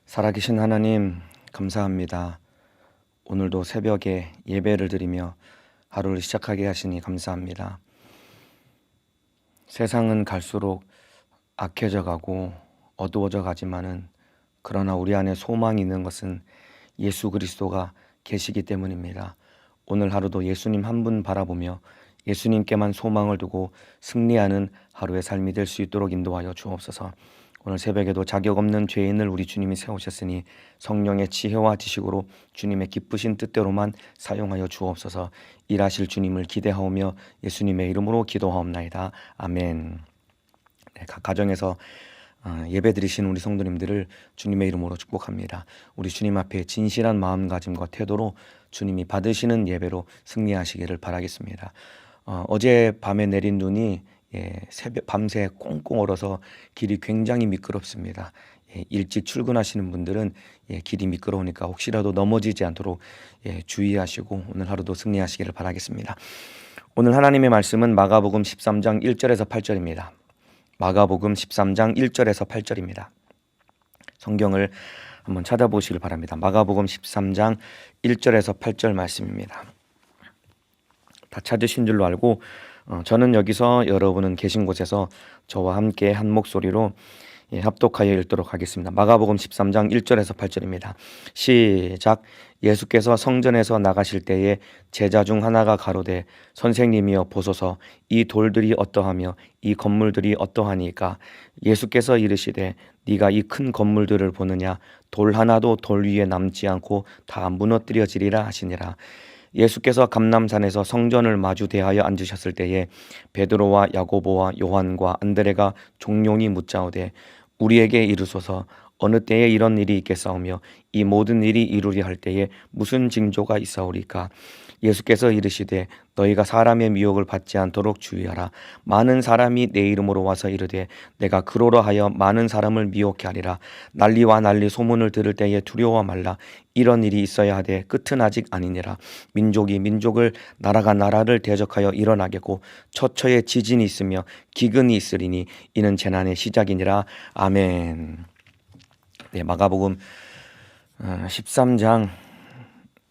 살아계신 하나님, 감사합니다. 오늘도 새벽에 예배를 드리며 하루를 시작하게 하시니 감사합니다. 세상은 갈수록 악해져 가고 어두워져 가지만은 그러나 우리 안에 소망이 있는 것은 예수 그리스도가 계시기 때문입니다. 오늘 하루도 예수님 한 분 바라보며 예수님께만 소망을 두고 승리하는 하루의 삶이 될 수 있도록 인도하여 주옵소서. 오늘 새벽에도 자격 없는 죄인을 우리 주님이 세우셨으니 성령의 지혜와 지식으로 주님의 기쁘신 뜻대로만 사용하여 주옵소서. 일하실 주님을 기대하오며 예수님의 이름으로 기도하옵나이다. 아멘. 네, 각 가정에서 예배 드리신 우리 성도님들을 주님의 이름으로 축복합니다. 우리 주님 앞에 진실한 마음가짐과 태도로 주님이 받으시는 예배로 승리하시기를 바라겠습니다. 어제 밤에 내린 눈이 새벽 밤새 꽁꽁 얼어서 길이 굉장히 미끄럽습니다. 일찍 출근하시는 분들은 길이 미끄러우니까 혹시라도 넘어지지 않도록 주의하시고 오늘 하루도 승리하시기를 바라겠습니다. 오늘 하나님의 말씀은 마가복음 13장 1절에서 8절입니다. 마가복음 13장 1절에서 8절입니다. 성경을 한번 찾아보시길 바랍니다. 마가복음 13장 1절에서 8절 말씀입니다. 다 찾으신 줄로 알고 저는 여기서 여러분은 계신 곳에서 저와 함께 한 목소리로 합독하여 읽도록 하겠습니다. 마가복음 13장 1절에서 8절입니다. 시작. 예수께서 성전에서 나가실 때에 제자 중 하나가 가로되 선생님이여 보소서 이 돌들이 어떠하며 이 건물들이 어떠하니까. 예수께서 이르시되 네가 이 큰 건물들을 보느냐. 돌 하나도 돌 위에 남지 않고 다 무너뜨려지리라 하시니라. 예수께서 감람산에서 성전을 마주 대하여 앉으셨을 때에 베드로와 야고보와 요한과 안드레가 종용이 묻자오되 우리에게 이르소서 어느 때에 이런 일이 있겠사오며 이 모든 일이 이루리 할 때에 무슨 징조가 있사오리까. 예수께서 이르시되 너희가 사람의 미혹을 받지 않도록 주의하라. 많은 사람이 내 이름으로 와서 이르되 내가 그러러 하여 많은 사람을 미혹케 하리라. 난리와 난리 소문을 들을 때에 두려워 말라. 이런 일이 있어야 하되 끝은 아직 아니니라. 민족이 민족을 나라가 나라를 대적하여 일어나겠고 처처에 지진이 있으며 기근이 있으리니 이는 재난의 시작이니라. 아멘. 네, 마가복음 13장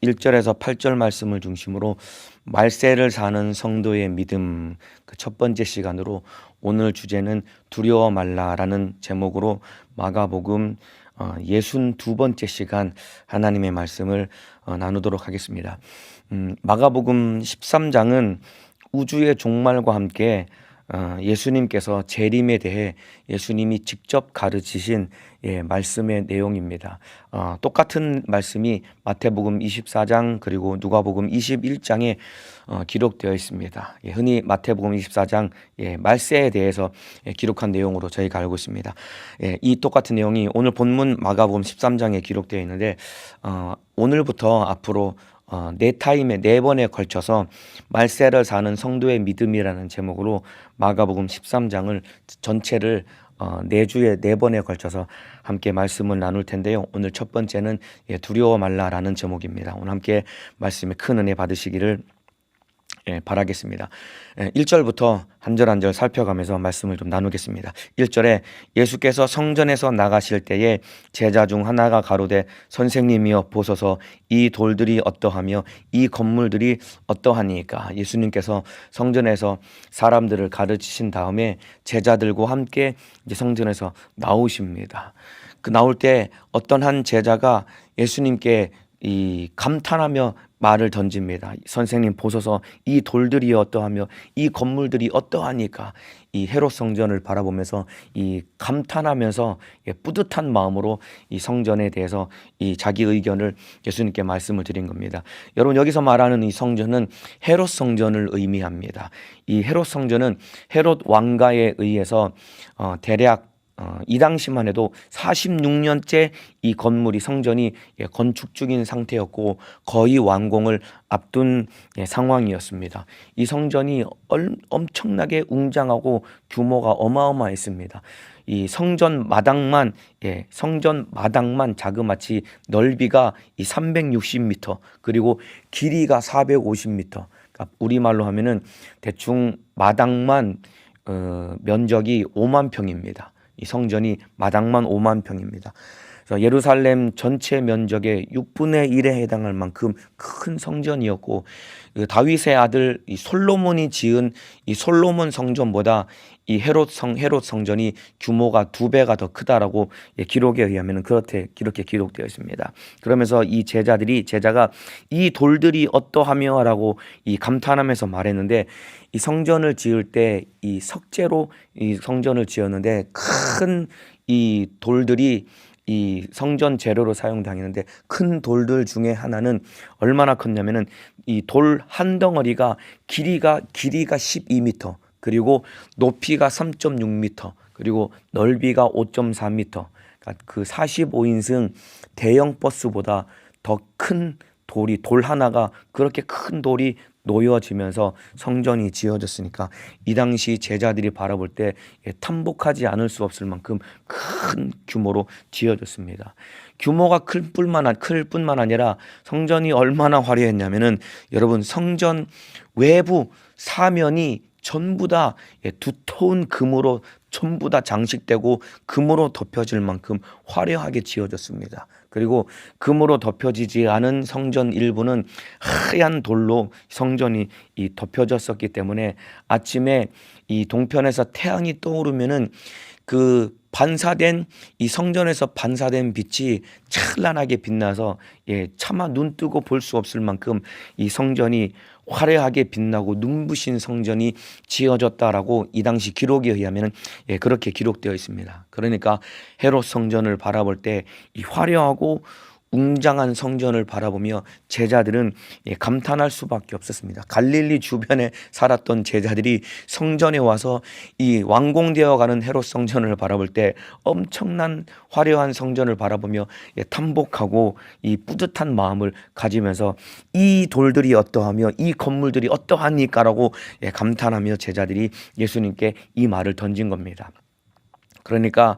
1절에서 8절 말씀을 중심으로 말세를 사는 성도의 믿음, 그 첫 번째 시간으로 오늘 주제는 두려워 말라라는 제목으로 마가복음 62번째 시간 하나님의 말씀을 나누도록 하겠습니다. 마가복음 13장은 우주의 종말과 함께 예수님께서 재림에 대해 예수님이 직접 가르치신 말씀의 내용입니다. 똑같은 말씀이 마태복음 24장 그리고 누가복음 21장에 기록되어 있습니다. 흔히 마태복음 24장 말세에 대해서 기록한 내용으로 저희가 알고 있습니다. 이 똑같은 내용이 오늘 본문 마가복음 13장에 기록되어 있는데 오늘부터 앞으로 네 번에 걸쳐서 말세를 사는 성도의 믿음이라는 제목으로 마가복음 13장을 전체를 네 주에 네 번에 걸쳐서 함께 말씀을 나눌 텐데요. 오늘 첫 번째는 두려워 말라라는 제목입니다. 오늘 함께 말씀의 큰 은혜 받으시기를 바라겠습니다. 1절부터 한 절 한 절 살펴가면서 말씀을 좀 나누겠습니다. 1절에 예수께서 성전에서 나가실 때에 제자 중 하나가 가로되 선생님이여 보소서 이 돌들이 어떠하며 이 건물들이 어떠하니까. 예수님께서 성전에서 사람들을 가르치신 다음에 제자들과 함께 이제 성전에서 나오십니다. 그 나올 때 어떤 한 제자가 예수님께 이 감탄하며 말을 던집니다. 선생님 보소서 이 돌들이 어떠하며 이 건물들이 어떠하니까. 이 헤롯 성전을 바라보면서 이 감탄하면서 뿌듯한 마음으로 이 성전에 대해서 이 자기 의견을 예수님께 말씀을 드린 겁니다. 여러분 여기서 말하는 이 성전은 헤롯 성전을 의미합니다. 이 헤롯 성전은 헤롯 왕가에 의해서 대략 이 당시만 해도 46년째 이 건물이 성전이 건축 중인 상태였고 거의 완공을 앞둔 상황이었습니다. 이 성전이 엄청나게 웅장하고 규모가 어마어마했습니다. 이 성전 마당만 자그마치 넓이가 이 360m 그리고 길이가 450m. 그러니까 우리말로 하면은 대충 마당만 면적이 5만 평입니다. 이 성전이 마당만 5만 평입니다. 그래서 예루살렘 전체 면적의 6분의 1에 해당할 만큼 큰 성전이었고, 그 다윗의 아들 이 솔로몬이 지은 이 솔로몬 성전보다 이 헤롯 성전이 규모가 2배가 더 크다라고 기록에 의하면 그렇게 기록되어 있습니다. 그러면서 이 제자가 이 돌들이 어떠하며라고 이 감탄하면서 말했는데, 이 성전을 지을 때 이 석재로 이 성전을 지었는데 큰 이 돌들이 이 성전 재료로 사용당했는데, 큰 돌들 중에 하나는 얼마나 컸냐면은 이 돌 한 덩어리가 길이가 12m, 그리고 높이가 3.6m, 그리고 넓이가 5.4m, 그러니까 그 45인승 대형 버스보다 더 큰 돌이, 돌 하나가, 그렇게 큰 돌이 놓여지면서 성전이 지어졌으니까 이 당시 제자들이 바라볼 때 탐복하지 않을 수 없을 만큼 큰 규모로 지어졌습니다. 규모가 클 뿐만 아니라 성전이 얼마나 화려했냐면은, 여러분, 성전 외부 사면이 전부 다 두터운 금으로 전부 다 장식되고 금으로 덮여질 만큼 화려하게 지어졌습니다. 그리고 금으로 덮여지지 않은 성전 일부는 하얀 돌로 성전이 덮여졌었기 때문에 아침에 이 동편에서 태양이 떠오르면은 그 반사된 이 성전에서 반사된 빛이 찬란하게 빛나서 차마 눈 뜨고 볼 수 없을 만큼 이 성전이 화려하게 빛나고 눈부신 성전이 지어졌다라고 이 당시 기록에 의하면 그렇게 기록되어 있습니다. 그러니까 헤롯 성전을 바라볼 때 이 화려하고 웅장한 성전을 바라보며 제자들은 감탄할 수밖에 없었습니다. 갈릴리 주변에 살았던 제자들이 성전에 와서 이 완공되어 가는 헤롯 성전을 바라볼 때 엄청난 화려한 성전을 바라보며 탐복하고 이 뿌듯한 마음을 가지면서 이 돌들이 어떠하며 이 건물들이 어떠하니까라고 감탄하며 제자들이 예수님께 이 말을 던진 겁니다. 그러니까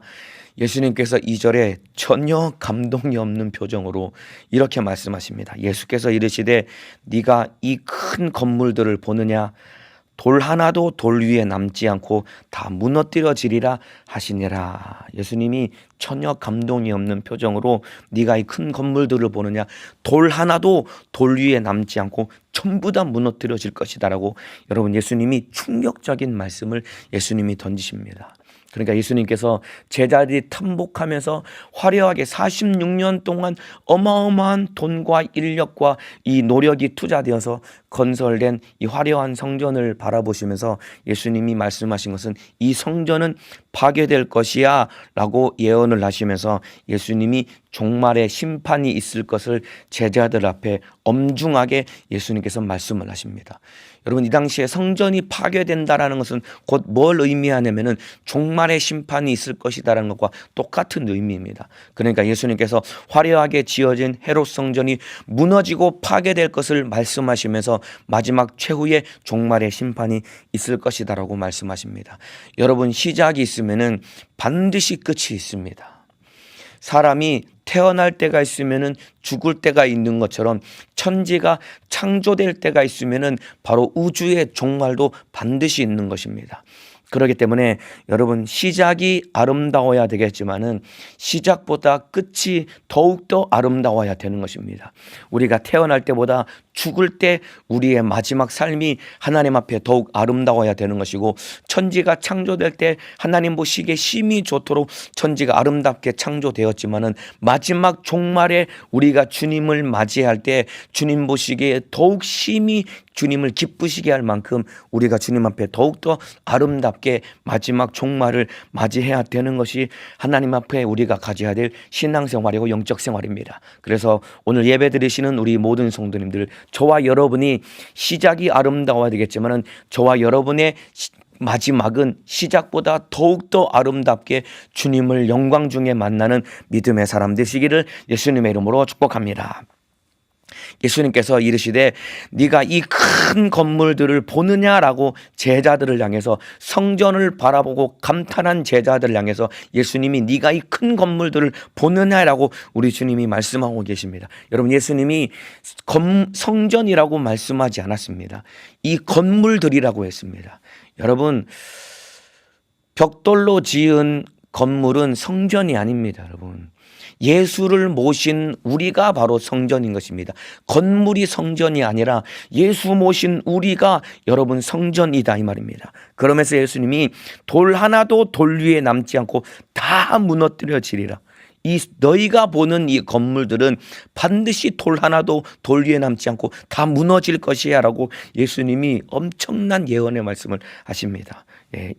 예수님께서 2절에 전혀 감동이 없는 표정으로 이렇게 말씀하십니다. 예수께서 이르시되 네가 이 큰 건물들을 보느냐? 돌 하나도 돌 위에 남지 않고 다 무너뜨려지리라 하시니라. 예수님이 전혀 감동이 없는 표정으로 네가 이 큰 건물들을 보느냐? 돌 하나도 돌 위에 남지 않고 전부 다 무너뜨려질 것이다라고, 여러분, 예수님이 충격적인 말씀을 예수님이 던지십니다. 그러니까 예수님께서 제자들이 탐복하면서 화려하게 46년 동안 어마어마한 돈과 인력과 이 노력이 투자되어서 건설된 이 화려한 성전을 바라보시면서 예수님이 말씀하신 것은 이 성전은 파괴될 것이야 라고 예언을 하시면서 예수님이 종말의 심판이 있을 것을 제자들 앞에 엄중하게 예수님께서 말씀을 하십니다. 여러분, 이 당시에 성전이 파괴된다라는 것은 곧 뭘 의미하냐면은 종말의 심판이 있을 것이다라는 것과 똑같은 의미입니다. 그러니까 예수님께서 화려하게 지어진 헤롯 성전이 무너지고 파괴될 것을 말씀하시면서 마지막 최후의 종말의 심판이 있을 것이다라고 말씀하십니다. 여러분, 시작이 있으면은 반드시 끝이 있습니다. 사람이 태어날 때가 있으면은 죽을 때가 있는 것처럼 천지가 창조될 때가 있으면은 바로 우주의 종말도 반드시 있는 것입니다. 그렇기 때문에 여러분, 시작이 아름다워야 되겠지만은 시작보다 끝이 더욱더 아름다워야 되는 것입니다. 우리가 태어날 때보다 죽을 때 우리의 마지막 삶이 하나님 앞에 더욱 아름다워야 되는 것이고, 천지가 창조될 때 하나님 보시기에 심히 좋도록 천지가 아름답게 창조되었지만은 마지막 종말에 우리가 주님을 맞이할 때 주님 보시기에 더욱 심히 주님을 기쁘시게 할 만큼 우리가 주님 앞에 더욱더 아름답게 마지막 종말을 맞이해야 되는 것이 하나님 앞에 우리가 가져야 될 신앙생활이고 영적 생활입니다. 그래서 오늘 예배 드리시는 우리 모든 성도님들, 저와 여러분이 시작이 아름다워야 되겠지만은 저와 여러분의 마지막은 시작보다 더욱더 아름답게 주님을 영광 중에 만나는 믿음의 사람 되시기를 예수님의 이름으로 축복합니다. 예수님께서 이르시되 네가 이 큰 건물들을 보느냐라고 제자들을 향해서, 성전을 바라보고 감탄한 제자들을 향해서 예수님이 네가 이 큰 건물들을 보느냐라고 우리 주님이 말씀하고 계십니다. 여러분, 예수님이 성전이라고 말씀하지 않았습니다. 이 건물들이라고 했습니다. 여러분, 벽돌로 지은 건물은 성전이 아닙니다, 여러분. 예수를 모신 우리가 바로 성전인 것입니다. 건물이 성전이 아니라 예수 모신 우리가 여러분 성전이다 이 말입니다. 그러면서 예수님이 돌 하나도 돌 위에 남지 않고 다 무너뜨려지리라. 이 너희가 보는 이 건물들은 반드시 돌 하나도 돌 위에 남지 않고 다 무너질 것이야 라고 예수님이 엄청난 예언의 말씀을 하십니다.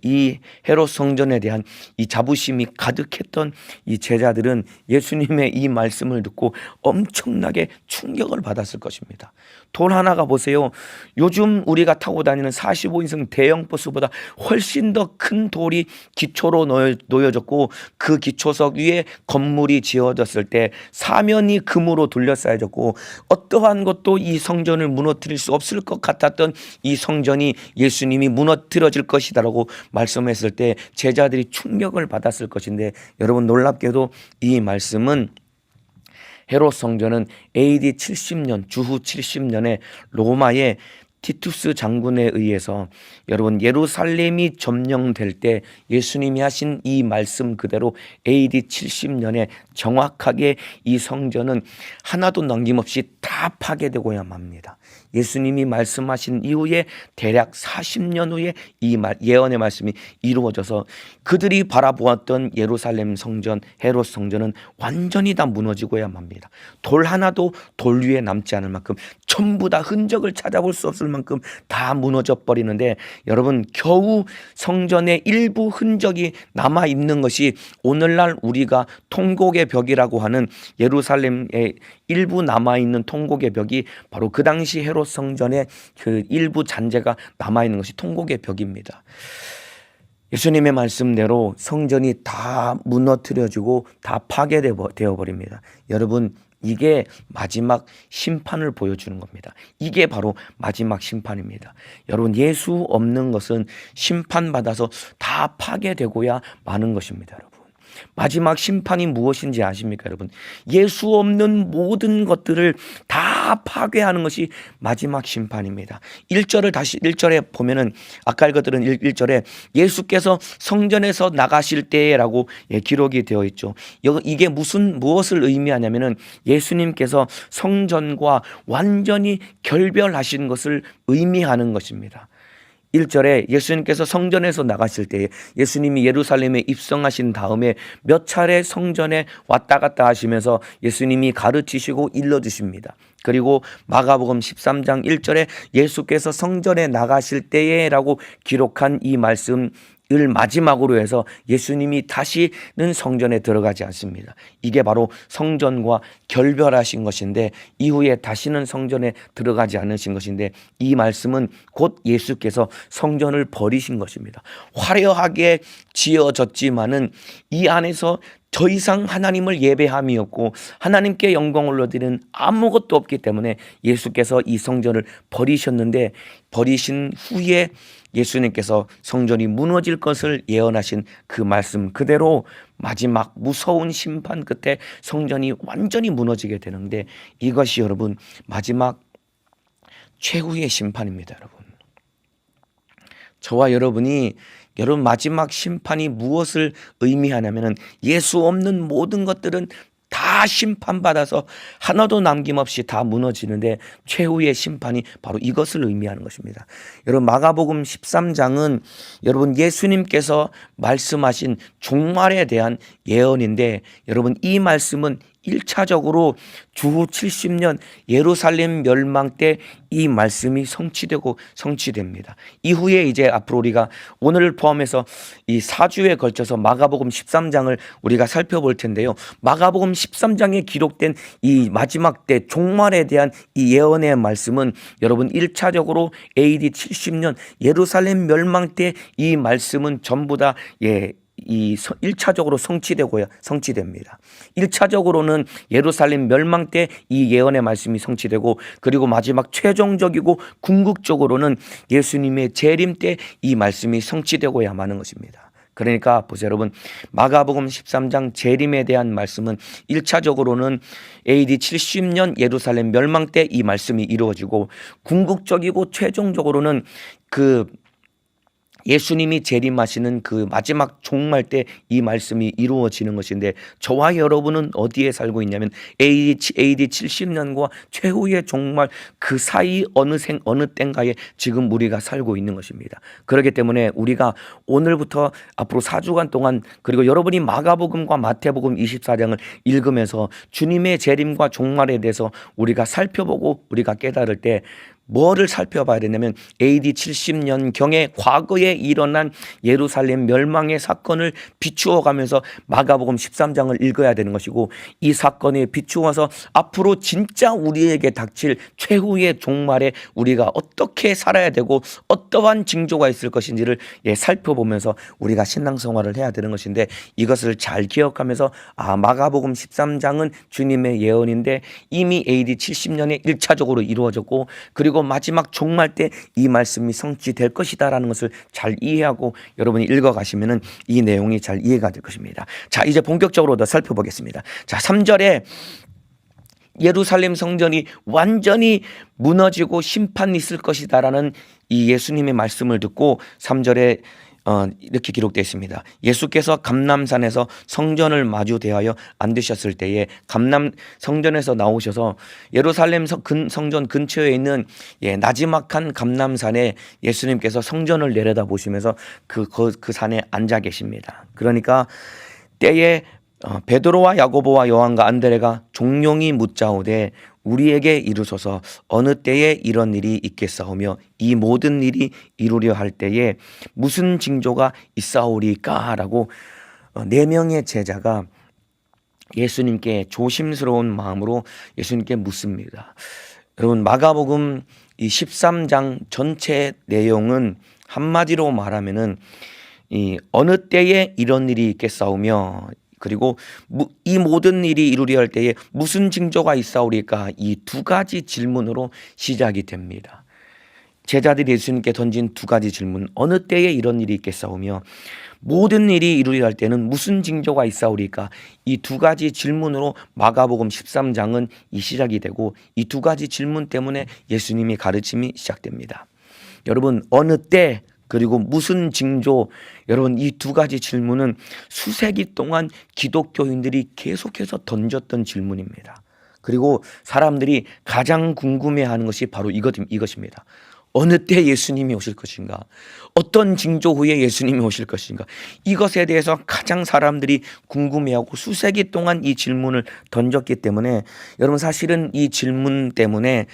이 헤롯 성전에 대한 이 자부심이 가득했던 이 제자들은 예수님의 이 말씀을 듣고 엄청나게 충격을 받았을 것입니다. 돌 하나가 보세요. 요즘 우리가 타고 다니는 45인승 대형 버스보다 훨씬 더 큰 돌이 기초로 놓여졌고 그 기초석 위에 건물이 지어졌을 때 사면이 금으로 둘러싸여졌고 어떠한 것도 이 성전을 무너뜨릴 수 없을 것 같았던 이 성전이 예수님이 무너뜨려질 것이다라고 말씀했을 때 제자들이 충격을 받았을 것인데 여러분 놀랍게도 이 말씀은 헤롯 성전은 AD 70년 주후 70년에 로마의 티투스 장군에 의해서 여러분 예루살렘이 점령될 때 예수님이 하신 이 말씀 그대로 AD 70년에 정확하게 이 성전은 하나도 남김없이 다 파괴되고야 맙니다. 예수님이 말씀하신 이후에 대략 40년 후에 이 예언의 말씀이 이루어져서 그들이 바라보았던 예루살렘 성전 헤롯 성전은 완전히 다 무너지고야 맙니다. 돌 하나도 돌 위에 남지 않을 만큼 전부 다 흔적을 찾아볼 수 없을 만큼 다 무너져 버리는데 여러분 겨우 성전의 일부 흔적이 남아 있는 것이 오늘날 우리가 통곡의 벽이라고 하는 예루살렘의 일부 남아 있는 통곡의 벽이 바로 그 당시 헤롯 성전의 그 일부 잔재가 남아 있는 것이 통곡의 벽입니다. 예수님의 말씀대로 성전이 다 무너뜨려지고 다 파괴되어 버립니다. 여러분 이게 마지막 심판을 보여주는 겁니다. 이게 바로 마지막 심판입니다. 여러분 예수 없는 것은 심판받아서 다 파괴되고야 마는 것입니다. 여러분 마지막 심판이 무엇인지 아십니까 여러분? 예수 없는 모든 것들을 다 파괴하는 것이 마지막 심판입니다. 1절에 보면은 아까 읽었던 1절에 예수께서 성전에서 나가실 때라고 기록이 되어 있죠. 이게 무엇을 의미하냐면은 예수님께서 성전과 완전히 결별하신 것을 의미하는 것입니다. 1절에 예수님께서 성전에서 나가실 때 예수님이 예루살렘에 입성하신 다음에 몇 차례 성전에 왔다 갔다 하시면서 예수님이 가르치시고 일러주십니다. 그리고 마가복음 13장 1절에 예수께서 성전에 나가실 때에라고 기록한 이 말씀 을 마지막으로 해서 예수님이 다시는 성전에 들어가지 않습니다. 이게 바로 성전과 결별하신 것인데 이후에 다시는 성전에 들어가지 않으신 것인데 이 말씀은 곧 예수께서 성전을 버리신 것입니다. 화려하게 지어졌지만은 이 안에서 더 이상 하나님을 예배함이 없고 하나님께 영광을 올려드리는 아무것도 없기 때문에 예수께서 이 성전을 버리셨는데 버리신 후에 예수님께서 성전이 무너질 것을 예언하신 그 말씀 그대로 마지막 무서운 심판 끝에 성전이 완전히 무너지게 되는데 이것이 여러분 마지막 최후의 심판입니다. 여러분 저와 여러분 마지막 심판이 무엇을 의미하냐면은 예수 없는 모든 것들은 다 심판받아서 하나도 남김없이 다 무너지는데 최후의 심판이 바로 이것을 의미하는 것입니다. 여러분 마가복음 13장은 여러분 예수님께서 말씀하신 종말에 대한 예언인데 여러분 이 말씀은 1차적으로 주후 70년 예루살렘 멸망 때 이 말씀이 성취됩니다. 이후에 이제 앞으로 우리가 오늘을 포함해서 이 4주에 걸쳐서 마가복음 13장을 우리가 살펴볼 텐데요. 마가복음 13장에 기록된 이 마지막 때 종말에 대한 이 예언의 말씀은 여러분 1차적으로 AD 70년 예루살렘 멸망 때 이 말씀은 전부 다 1차적으로 성취됩니다. 1차적으로는 예루살렘 멸망 때 이 예언의 말씀이 성취되고 그리고 마지막 최종적이고 궁극적으로는 예수님의 재림 때 이 말씀이 성취되고야 마는 것입니다. 그러니까 보세요 여러분 마가복음 13장 재림에 대한 말씀은 1차적으로는 AD 70년 예루살렘 멸망 때 이 말씀이 이루어지고 궁극적이고 최종적으로는 그 예수님이 재림하시는 그 마지막 종말 때 이 말씀이 이루어지는 것인데, 저와 여러분은 어디에 살고 있냐면 AD 70년과 최후의 종말 그 사이 어느 때인가에 지금 우리가 살고 있는 것입니다. 그렇기 때문에 우리가 오늘부터 앞으로 4주간 동안, 그리고 여러분이 마가복음과 마태복음 24장을 읽으면서 주님의 재림과 종말에 대해서 우리가 살펴보고 우리가 깨달을 때 뭐를 살펴봐야 되냐면 AD 70년경에 과거에 일어난 예루살렘 멸망의 사건을 비추어 가면서 마가복음 13장을 읽어야 되는 것이고, 이 사건에 비추어서 앞으로 진짜 우리에게 닥칠 최후의 종말에 우리가 어떻게 살아야 되고 어떠한 징조가 있을 것인지를 살펴보면서 우리가 신앙생활을 해야 되는 것인데, 이것을 잘 기억하면서 마가복음 13장은 주님의 예언인데 이미 AD 70년에 1차적으로 이루어졌고, 그리고 마지막 종말 때 이 말씀이 성취될 것이다라는 것을 잘 이해하고 여러분이 읽어가시면은 이 내용이 잘 이해가 될 것입니다. 자, 이제 본격적으로 더 살펴보겠습니다. 자, 3절에 예루살렘 성전이 완전히 무너지고 심판이 있을 것이다라는 이 예수님의 말씀을 듣고 3절에 이렇게 기록되어 있습니다. 예수께서 감람산에서 성전을 마주 대하여 앉으셨을 때에 성전에서 나오셔서 예루살렘 성전 근처에 있는 나지막한 감람산에 예수님께서 성전을 내려다 보시면서 그 산에 앉아 계십니다. 그러니까 때에 베드로와 야고보와 요한과 안드레가 종용이 묻자오되 우리에게 이르소서 어느 때에 이런 일이 있겠사오며 이 모든 일이 이루려 할 때에 무슨 징조가 있사오리까? 라고 4명의 제자가 예수님께 조심스러운 마음으로 예수님께 묻습니다. 여러분, 마가복음 이 13장 전체 내용은 한마디로 말하면은 이 어느 때에 이런 일이 있겠사오며, 그리고 이 모든 일이 이루려 할 때에 무슨 징조가 있사오리까? 이 2가지 질문으로 시작이 됩니다. 제자들이 예수님께 던진 2가지 질문, 어느 때에 이런 일이 있겠사오며 모든 일이 이루려 할 때는 무슨 징조가 있사오리까? 이 2가지 질문으로 마가복음 13장은 이 시작이 되고, 이 2가지 질문 때문에 예수님의 가르침이 시작됩니다. 여러분, 어느 때 그리고 무슨 징조, 여러분 이 2가지 질문은 수세기 동안 기독교인들이 계속해서 던졌던 질문입니다. 그리고 사람들이 가장 궁금해하는 것이 바로 이것입니다. 어느 때 예수님이 오실 것인가? 어떤 징조 후에 예수님이 오실 것인가? 이것에 대해서 가장 사람들이 궁금해하고 수세기 동안 이 질문을 던졌기 때문에, 여러분 사실은 이 질문 때문에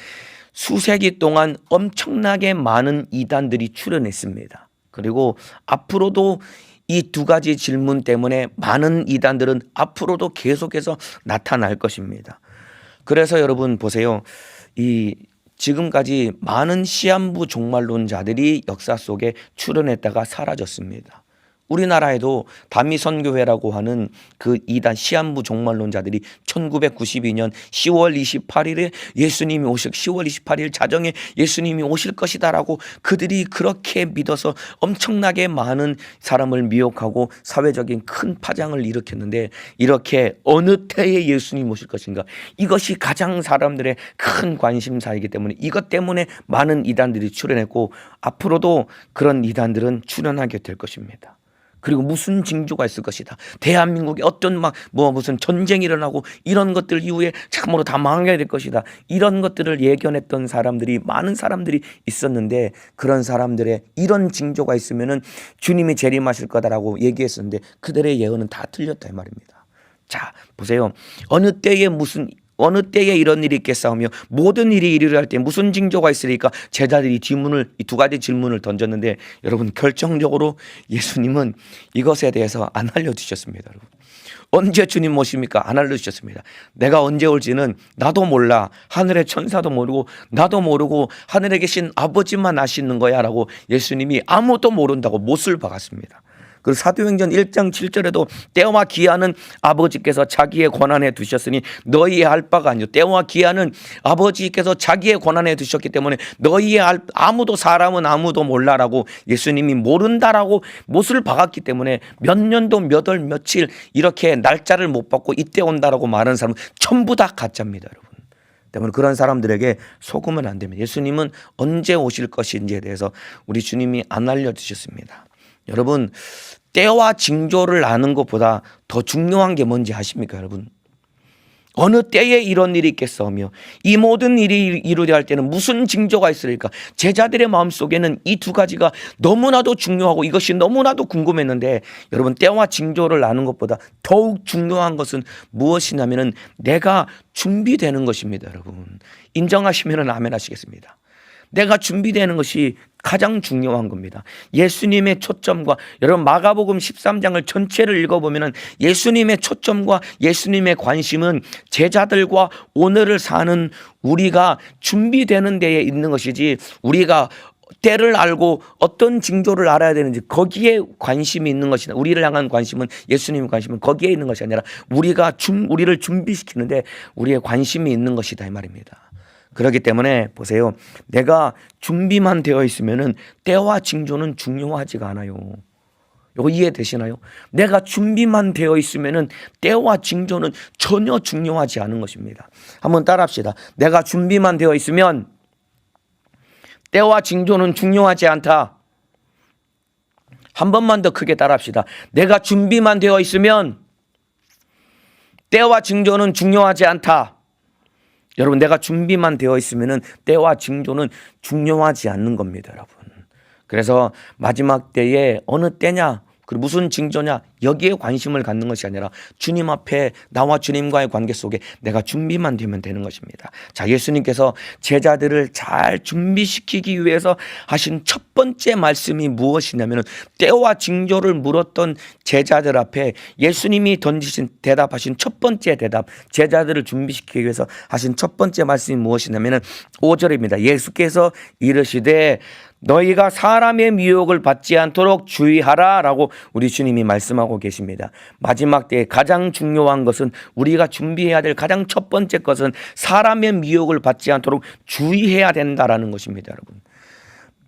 수세기 동안 엄청나게 많은 이단들이 출현했습니다. 그리고 앞으로도 이 2가지 질문 때문에 많은 이단들은 앞으로도 계속해서 나타날 것입니다. 그래서 여러분 보세요. 지금까지 많은 시한부 종말론자들이 역사 속에 출현했다가 사라졌습니다. 우리나라에도 다미선교회라고 하는 그 이단 시한부 종말론자들이 1992년 10월 28일에 10월 28일 자정에 예수님이 오실 것이다라고 그들이 그렇게 믿어서 엄청나게 많은 사람을 미혹하고 사회적인 큰 파장을 일으켰는데, 이렇게 어느 때에 예수님 오실 것인가, 이것이 가장 사람들의 큰 관심사이기 때문에 이것 때문에 많은 이단들이 출현했고 앞으로도 그런 이단들은 출현하게 될 것입니다. 그리고 무슨 징조가 있을 것이다. 대한민국에 어떤 무슨 전쟁이 일어나고 이런 것들 이후에 참으로 다 망하게 될 것이다. 이런 것들을 예견했던 사람들이, 많은 사람들이 있었는데, 그런 사람들의 이런 징조가 있으면은 주님이 재림하실 거다라고 얘기했었는데 그들의 예언은 다 틀렸다 이 말입니다. 자, 보세요. 어느 때에 이런 일이 있겠사오며 모든 일이 이루려 할 때 무슨 징조가 있으리까? 제자들이 이 2가지 질문을 던졌는데, 여러분 결정적으로 예수님은 이것에 대해서 안 알려주셨습니다. 여러분, 언제 주님 오십니까? 안 알려주셨습니다. 내가 언제 올지는 나도 몰라. 하늘의 천사도 모르고 나도 모르고 하늘에 계신 아버지만 아시는 거야 라고 예수님이 아무도 모른다고 못을 박았습니다. 그리고 사도행전 1장 7절에도 때와 기한은 아버지께서 자기의 권한에 두셨으니 너희의 알 바가 아니요. 때와 기한은 아버지께서 자기의 권한에 두셨기 때문에 너희의 사람은 아무도 몰라라고 예수님이 모른다라고 못을 박았기 때문에 몇 년도 몇 월 며칠 이렇게 날짜를 못 받고 이때 온다라고 말하는 사람은 전부 다 가짜입니다, 여러분. 때문에 그런 사람들에게 속으면 안 됩니다. 예수님은 언제 오실 것인지에 대해서 우리 주님이 안 알려주셨습니다. 여러분, 때와 징조를 아는 것보다 더 중요한 게 뭔지 아십니까, 여러분? 어느 때에 이런 일이 있겠사오며 이 모든 일이 이루어야 할 때는 무슨 징조가 있으리까? 제자들의 마음속에는 이 두 가지가 너무나도 중요하고 이것이 너무나도 궁금했는데, 여러분, 때와 징조를 아는 것보다 더욱 중요한 것은 무엇이냐면은 내가 준비되는 것입니다. 여러분, 인정하시면 아멘 하시겠습니다. 내가 준비되는 것이 가장 중요한 겁니다. 예수님의 초점과, 여러분 마가복음 13장을 전체를 읽어보면 예수님의 초점과 예수님의 관심은 제자들과 오늘을 사는 우리가 준비되는 데에 있는 것이지, 우리가 때를 알고 어떤 징조를 알아야 되는지 거기에 관심이 있는 것이다. 우리를 향한 관심은, 예수님의 관심은 거기에 있는 것이 아니라 우리를 준비시키는데 우리의 관심이 있는 것이다, 이 말입니다. 그렇기 때문에 보세요. 내가 준비만 되어 있으면은 때와 징조는 중요하지가 않아요. 이거 이해되시나요? 내가 준비만 되어 있으면은 때와 징조는 전혀 중요하지 않은 것입니다. 한번 따라합시다. 내가 준비만 되어 있으면 때와 징조는 중요하지 않다. 한 번만 더 크게 따라합시다. 내가 준비만 되어 있으면 때와 징조는 중요하지 않다. 여러분, 내가 준비만 되어 있으면 때와 징조는 중요하지 않는 겁니다, 여러분. 그래서 마지막 때에 어느 때냐, 그리고 무슨 징조냐, 여기에 관심을 갖는 것이 아니라 주님 앞에 나와 주님과의 관계 속에 내가 준비만 되면 되는 것입니다. 자, 예수님께서 제자들을 잘 준비시키기 위해서 하신 첫 번째 말씀이 무엇이냐면, 때와 징조를 물었던 제자들 앞에 예수님이 대답하신 첫 번째 대답, 제자들을 준비시키기 위해서 하신 첫 번째 말씀이 무엇이냐면 5절입니다. 예수께서 이르시되 너희가 사람의 미혹을 받지 않도록 주의하라 라고 우리 주님이 말씀하고 계십니다. 마지막 때에 가장 중요한 것은, 우리가 준비해야 될 가장 첫 번째 것은 사람의 미혹을 받지 않도록 주의해야 된다라는 것입니다. 여러분,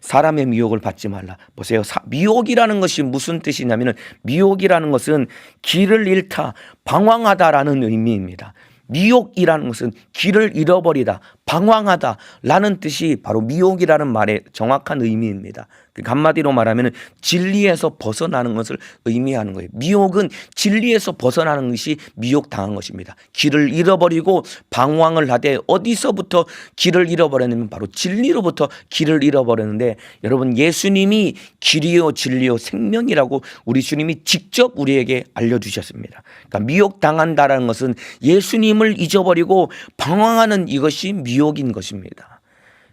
사람의 미혹을 받지 말라. 보세요. 미혹이라는 것이 무슨 뜻이냐면, 미혹이라는 것은 길을 잃다, 방황하다라는 의미입니다. 미혹이라는 것은 길을 잃어버리다, 방황하다라는 뜻이 바로 미혹이라는 말의 정확한 의미입니다. 한마디로 말하면 진리에서 벗어나는 것을 의미하는 거예요. 미혹은 진리에서 벗어나는 것이 미혹당한 것입니다. 길을 잃어버리고 방황을 하되, 어디서부터 길을 잃어버렸냐면 바로 진리로부터 길을 잃어버렸는데, 여러분, 예수님이 길이요 진리요 생명이라고 우리 주님이 직접 우리에게 알려주셨습니다. 그러니까 미혹당한다라는 것은 예수님을 잊어버리고 방황하는 이것이 미혹인 것입니다.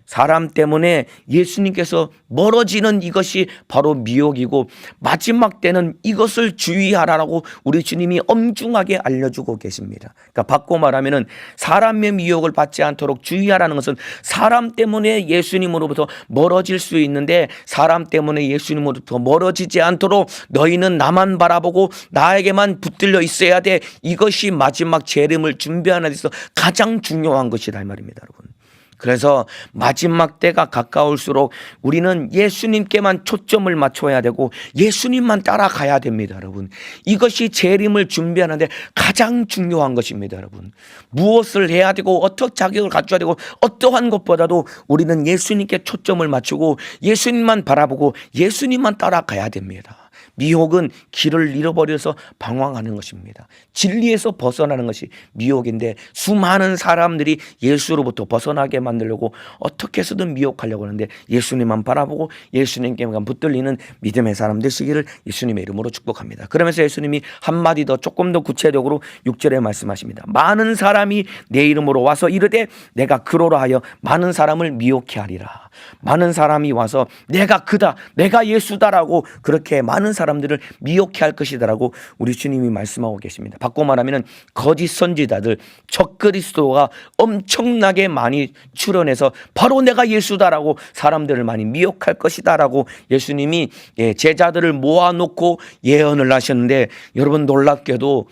사람 때문에 예수님께서 멀어지는 이것이 바로 미혹이고, 마지막 때는 이것을 주의하라고 우리 주님이 엄중하게 알려주고 계십니다. 그러니까 바꿔 말하면, 사람의 미혹을 받지 않도록 주의하라는 것은 사람 때문에 예수님으로부터 멀어질 수 있는데, 사람 때문에 예수님으로부터 멀어지지 않도록 너희는 나만 바라보고 나에게만 붙들려 있어야 돼. 이것이 마지막 재림을 준비하는 데 있어서 가장 중요한 것이다, 이 말입니다, 여러분. 그래서 마지막 때가 가까울수록 우리는 예수님께만 초점을 맞춰야 되고 예수님만 따라가야 됩니다, 여러분. 이것이 재림을 준비하는데 가장 중요한 것입니다, 여러분. 무엇을 해야 되고 어떤 자격을 갖춰야 되고 어떠한 것보다도 우리는 예수님께 초점을 맞추고 예수님만 바라보고 예수님만 따라가야 됩니다. 미혹은 길을 잃어버려서 방황하는 것입니다. 진리에서 벗어나는 것이 미혹인데, 수많은 사람들이 예수로부터 벗어나게 만들려고 어떻게 해서든 미혹하려고 하는데, 예수님만 바라보고 예수님께만 붙들리는 믿음의 사람 되시기를 예수님의 이름으로 축복합니다. 그러면서 예수님이 한마디 더, 조금 더 구체적으로 6절에 말씀하십니다. 많은 사람이 내 이름으로 와서 이르되 내가 그로라 하여 많은 사람을 미혹해 하리라. 많은 사람이 와서 내가 그다, 내가 예수다라고 그렇게 많은 사람들을 미혹해 할 것이다라고 우리 주님이 말씀하고 계십니다. 바꿔 말하면 거짓 선지자들, 적그리스도가 엄청나게 많이 출현해서 바로 내가 예수다라고 사람들을 많이 미혹할 것이다라고 예수님이 제자들을 모아놓고 예언을 하셨는데, 여러분 놀랍게도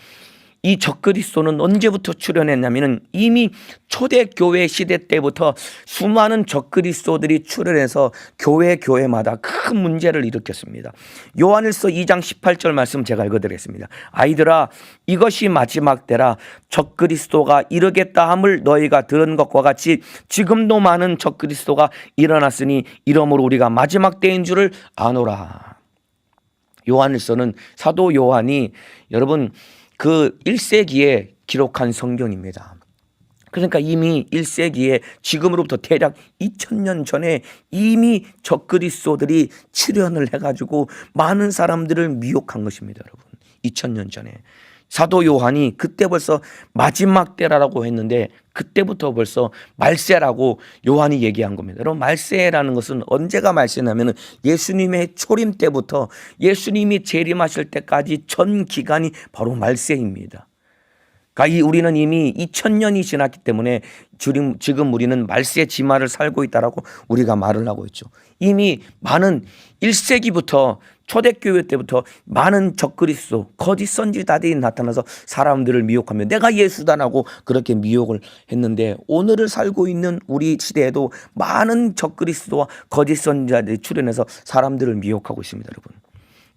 이 적그리스도는 언제부터 출현했냐면은 이미 초대교회 시대 때부터 수많은 적그리스도들이 출현해서 교회마다 큰 문제를 일으켰습니다. 요한일서 2장 18절 말씀 제가 읽어드리겠습니다. 아이들아, 이것이 마지막 때라. 적그리스도가 이르겠다 함을 너희가 들은 것과 같이 지금도 많은 적그리스도가 일어났으니 이러므로 우리가 마지막 때인 줄을 아노라. 요한일서는 사도 요한이 여러분 그 1세기에 기록한 성경입니다. 그러니까 이미 1세기에 지금으로부터 대략 2000년 전에 이미 적그리스도들이 출현을 해가지고 많은 사람들을 미혹한 것입니다. 여러분 2000년 전에 사도 요한이 그때 벌써 마지막 때라고 했는데 그때부터 벌써 말세라고 요한이 얘기한 겁니다. 여러분 말세라는 것은 언제가 말세냐면 예수님의 초림 때부터 예수님이 재림하실 때까지 전 기간이 바로 말세입니다. 그러니까 우리는 이미 2000년이 지났기 때문에 지금 우리는 말세 지마를 살고 있다라고 우리가 말을 하고 있죠. 이미 많은 1세기부터 초대교회 때부터 많은 적그리스도 거짓 선지자들이 나타나서 사람들을 미혹하며 내가 예수다라고 그렇게 미혹을 했는데 오늘을 살고 있는 우리 시대에도 많은 적그리스도와 거짓 선지자들이 출현해서 사람들을 미혹하고 있습니다. 여러분.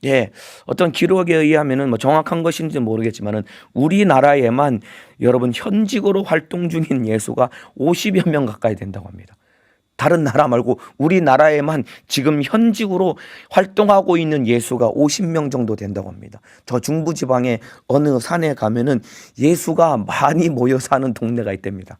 예, 어떤 기록에 의하면은 뭐 정확한 것인지 모르겠지만은 우리나라에만 여러분 현직으로 활동 중인 예수가 50여 명 가까이 된다고 합니다. 다른 나라 말고 우리나라에만 지금 현직으로 활동하고 있는 예수가 50명 정도 된다고 합니다. 저 중부지방의 어느 산에 가면은 예수가 많이 모여 사는 동네가 있답니다.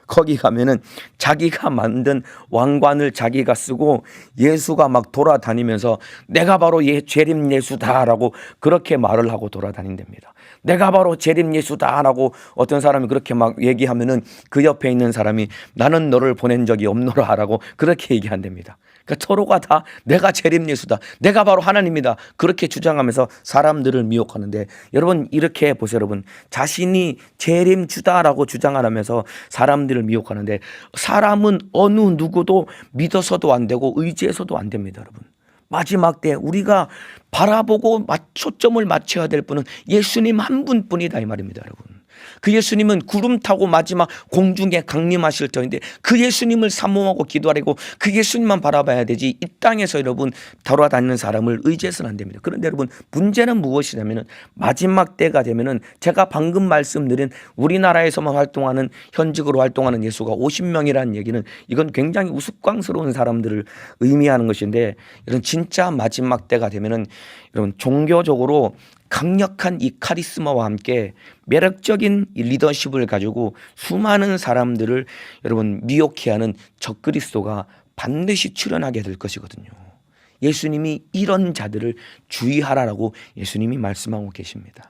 거기 가면은 자기가 만든 왕관을 자기가 쓰고 예수가 막 돌아다니면서 내가 바로 재림 예수다라고 그렇게 말을 하고 돌아다닌답니다. 내가 바로 재림 예수다라고 어떤 사람이 그렇게 막 얘기하면은 그 옆에 있는 사람이 나는 너를 보낸 적이 없노라라고 그렇게 얘기한답니다. 그러니까 서로가 다 내가 재림 예수다, 내가 바로 하나님이다 그렇게 주장하면서 사람들을 미혹하는데 여러분 이렇게 보세요. 여러분 자신이 재림 주다라고 주장하면서 사람들을 미혹하는데 사람은 어느 누구도 믿어서도 안 되고 의지해서도 안 됩니다. 여러분 마지막 때 우리가 바라보고 초점을 맞춰야 될 분은 예수님 한 분뿐이다 이 말입니다. 여러분 그 예수님은 구름 타고 마지막 공중에 강림하실 터인데 그 예수님을 사모하고 기도하려고 그 예수님만 바라봐야 되지 이 땅에서 여러분 돌아다니는 사람을 의지해서는 안 됩니다. 그런데 여러분 문제는 무엇이냐면 마지막 때가 되면은 제가 방금 말씀드린 우리나라에서만 활동하는 현직으로 활동하는 예수가 50명이라는 얘기는 이건 굉장히 우스꽝스러운 사람들을 의미하는 것인데 이런 진짜 마지막 때가 되면은 여러분 종교적으로 강력한 이 카리스마와 함께 매력적인 이 리더십을 가지고 수많은 사람들을 여러분 미혹해 하는 적그리스도가 반드시 출현하게 될 것이거든요. 예수님이 이런 자들을 주의하라라고 예수님이 말씀하고 계십니다.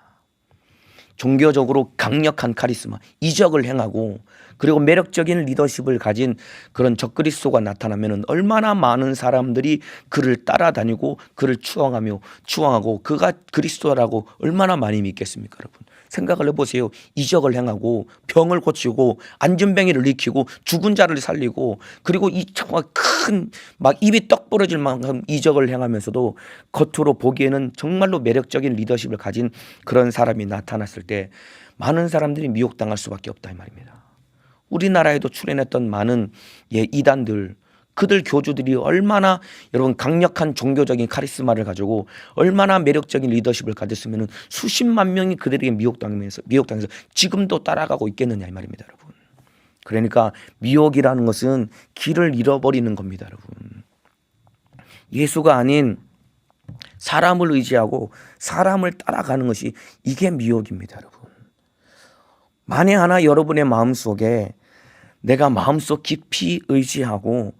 종교적으로 강력한 카리스마, 이적을 행하고 그리고 매력적인 리더십을 가진 그런 적그리스도가 나타나면 얼마나 많은 사람들이 그를 따라다니고 그를 추앙하고 그가 그리스도라고 얼마나 많이 믿겠습니까 여러분. 생각을 해보세요. 이적을 행하고 병을 고치고 안전병이를 일으키고 죽은 자를 살리고 그리고 이 정말 큰 막 입이 떡 벌어질 만큼 이적을 행하면서도 겉으로 보기에는 정말로 매력적인 리더십을 가진 그런 사람이 나타났을 때 많은 사람들이 미혹당할 수밖에 없다 이 말입니다. 우리나라에도 출현했던 많은 이단들 그들 교주들이 얼마나 여러분 강력한 종교적인 카리스마를 가지고 얼마나 매력적인 리더십을 가졌으면 수십만 명이 그들에게 미혹당해서 지금도 따라가고 있겠느냐 이 말입니다 여러분. 그러니까 미혹이라는 것은 길을 잃어버리는 겁니다 여러분. 예수가 아닌 사람을 의지하고 사람을 따라가는 것이 이게 미혹입니다 여러분. 만에 하나 여러분의 마음속에 내가 마음속 깊이 의지하고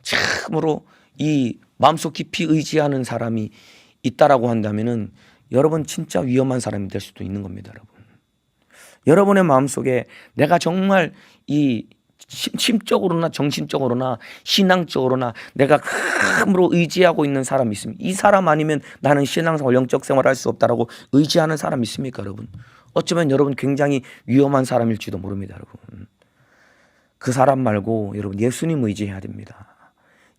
참으로 이 마음속 깊이 의지하는 사람이 있다라고 한다면은 여러분 진짜 위험한 사람이 될 수도 있는 겁니다 여러분. 여러분의 마음속에 내가 정말 이 심적으로나 정신적으로나 신앙적으로나 내가 참으로 의지하고 있는 사람이 있습니다. 이 사람 아니면 나는 신앙생활 영적 생활을 할 수 없다라고 의지하는 사람이 있습니까 여러분? 어쩌면 여러분 굉장히 위험한 사람일지도 모릅니다 여러분. 그 사람 말고 여러분 예수님 의지해야 됩니다.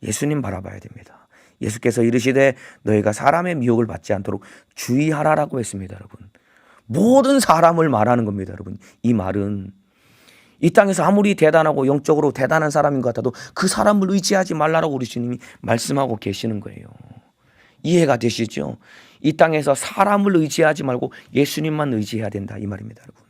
예수님 바라봐야 됩니다. 예수께서 이르시되 너희가 사람의 미혹을 받지 않도록 주의하라라고 했습니다 여러분. 모든 사람을 말하는 겁니다, 여러분. 이 말은 이 땅에서 아무리 대단하고 영적으로 대단한 사람인 것 같아도 그 사람을 의지하지 말라라고 우리 주님이 말씀하고 계시는 거예요. 이해가 되시죠? 이 땅에서 사람을 의지하지 말고 예수님만 의지해야 된다, 이 말입니다, 여러분.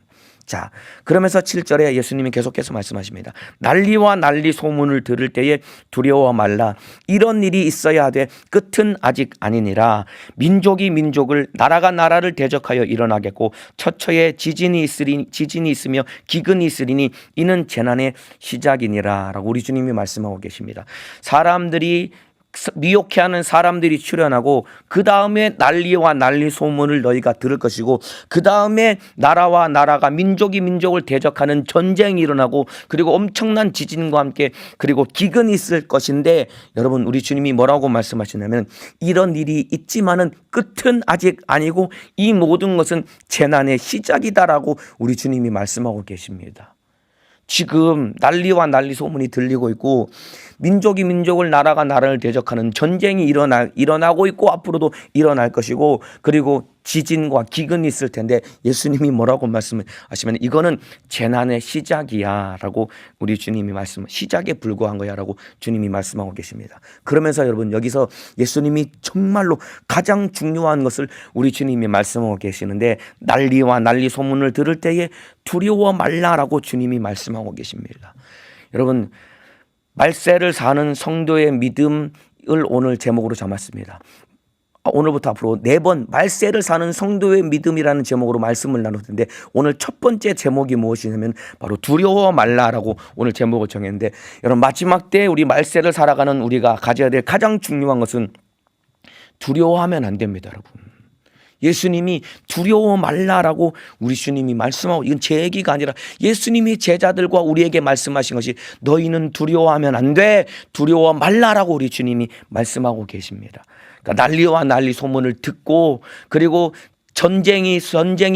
자, 그러면서 7절에 예수님이 계속해서 말씀하십니다. 난리와 난리 소문을 들을 때에 두려워 말라. 이런 일이 있어야 하되 끝은 아직 아니니라. 민족이 민족을, 나라가 나라를 대적하여 일어나겠고 처처에 지진이 있으며 기근이 있으리니 이는 재난의 시작이니라 라고 우리 주님이 말씀하고 계십니다. 사람들이 미혹해하는 사람들이 출현하고 그 다음에 난리와 난리 소문을 너희가 들을 것이고 그 다음에 나라와 나라가 민족이 민족을 대적하는 전쟁이 일어나고 그리고 엄청난 지진과 함께 그리고 기근이 있을 것인데 여러분 우리 주님이 뭐라고 말씀하시냐면 이런 일이 있지만은 끝은 아직 아니고 이 모든 것은 재난의 시작이다라고 우리 주님이 말씀하고 계십니다. 지금 난리와 난리 소문이 들리고 있고 민족이 민족을 나라가 나라를 대적하는 전쟁이 일어나고 있고 앞으로도 일어날 것이고 그리고 지진과 기근이 있을 텐데 예수님이 뭐라고 말씀하시면 이거는 재난의 시작이야 라고 우리 주님이 시작에 불과한 거야 라고 주님이 말씀하고 계십니다. 그러면서 여러분 여기서 예수님이 정말로 가장 중요한 것을 우리 주님이 말씀하고 계시는데 난리와 난리 소문을 들을 때에 두려워 말라라고 주님이 말씀하고 계십니다. 여러분 말세를 사는 성도의 믿음을 오늘 제목으로 잡았습니다. 오늘부터 앞으로 4번 말세를 사는 성도의 믿음이라는 제목으로 말씀을 나눌 텐데 오늘 첫 번째 제목이 무엇이냐면 바로 두려워 말라라고 오늘 제목을 정했는데 여러분 마지막 때 우리 말세를 살아가는 우리가 가져야 될 가장 중요한 것은 두려워하면 안 됩니다, 여러분. 예수님이 두려워 말라라고 우리 주님이 말씀하고 이건 제 얘기가 아니라 예수님이 제자들과 우리에게 말씀하신 것이 너희는 두려워하면 안 돼. 두려워 말라라고 우리 주님이 말씀하고 계십니다. 그러니까 난리와 난리 소문을 듣고 그리고 전쟁이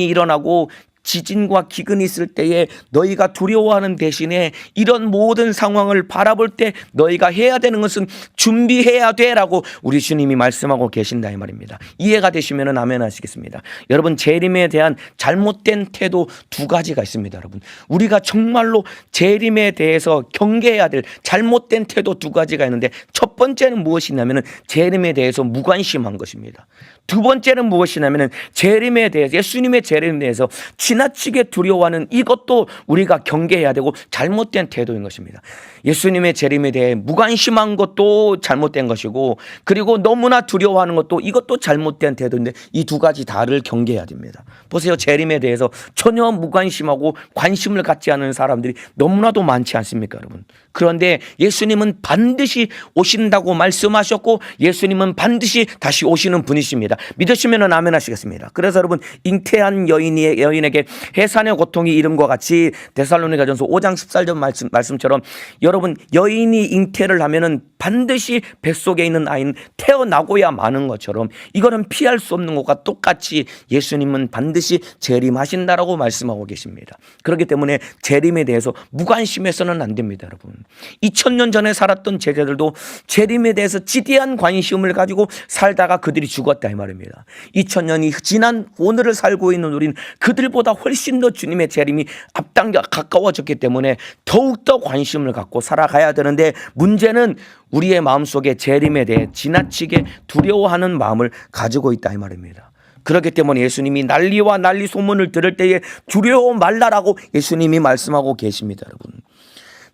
일어나고 지진과 기근이 있을 때에 너희가 두려워하는 대신에 이런 모든 상황을 바라볼 때 너희가 해야 되는 것은 준비해야 돼라고 우리 주님이 말씀하고 계신다 이 말입니다. 이해가 되시면 아멘 하시겠습니다. 여러분 재림에 대한 잘못된 태도 2가지가 있습니다. 여러분 우리가 정말로 재림에 대해서 경계해야 될 잘못된 태도 2가지가 있는데 첫 번째는 무엇이냐면 재림에 대해서 무관심한 것입니다. 두 번째는 무엇이냐면 재림에 대해서 예수님의 재림에 대해서 지나치게 두려워하는 이것도 우리가 경계해야 되고 잘못된 태도인 것입니다. 예수님의 재림에 대해 무관심한 것도 잘못된 것이고 그리고 너무나 두려워하는 것도 이것도 잘못된 태도인데 이 2가지 다를 경계해야 됩니다. 보세요. 재림에 대해서 전혀 무관심하고 관심을 갖지 않는 사람들이 너무나도 많지 않습니까, 여러분? 그런데 예수님은 반드시 오신다고 말씀하셨고 예수님은 반드시 다시 오시는 분이십니다. 믿으시면 아멘 하시겠습니다. 그래서 여러분 잉태한 여인에게 해산의 고통이 이름과 같이 데살로니가전서 5장 14절 말씀처럼 여러분 여인이 잉태를 하면은 반드시 뱃속에 있는 아이는 태어나고야 마는 것처럼 이거는 피할 수 없는 것과 똑같이 예수님은 반드시 재림하신다라고 말씀하고 계십니다. 그렇기 때문에 재림에 대해서 무관심해서는 안 됩니다, 여러분. 2000년 전에 살았던 제자들도 재림에 대해서 지대한 관심을 가지고 살다가 그들이 죽었다 이 말입니다. 2000년이 지난 오늘을 살고 있는 우리는 그들보다 훨씬 더 주님의 재림이 앞당겨 가까워졌기 때문에 더욱더 관심을 갖고 살아가야 되는데 문제는 우리의 마음속에 재림에 대해 지나치게 두려워하는 마음을 가지고 있다 이 말입니다. 그렇기 때문에 예수님이 난리와 난리 소문을 들을 때에 두려워 말라라고 예수님이 말씀하고 계십니다, 여러분.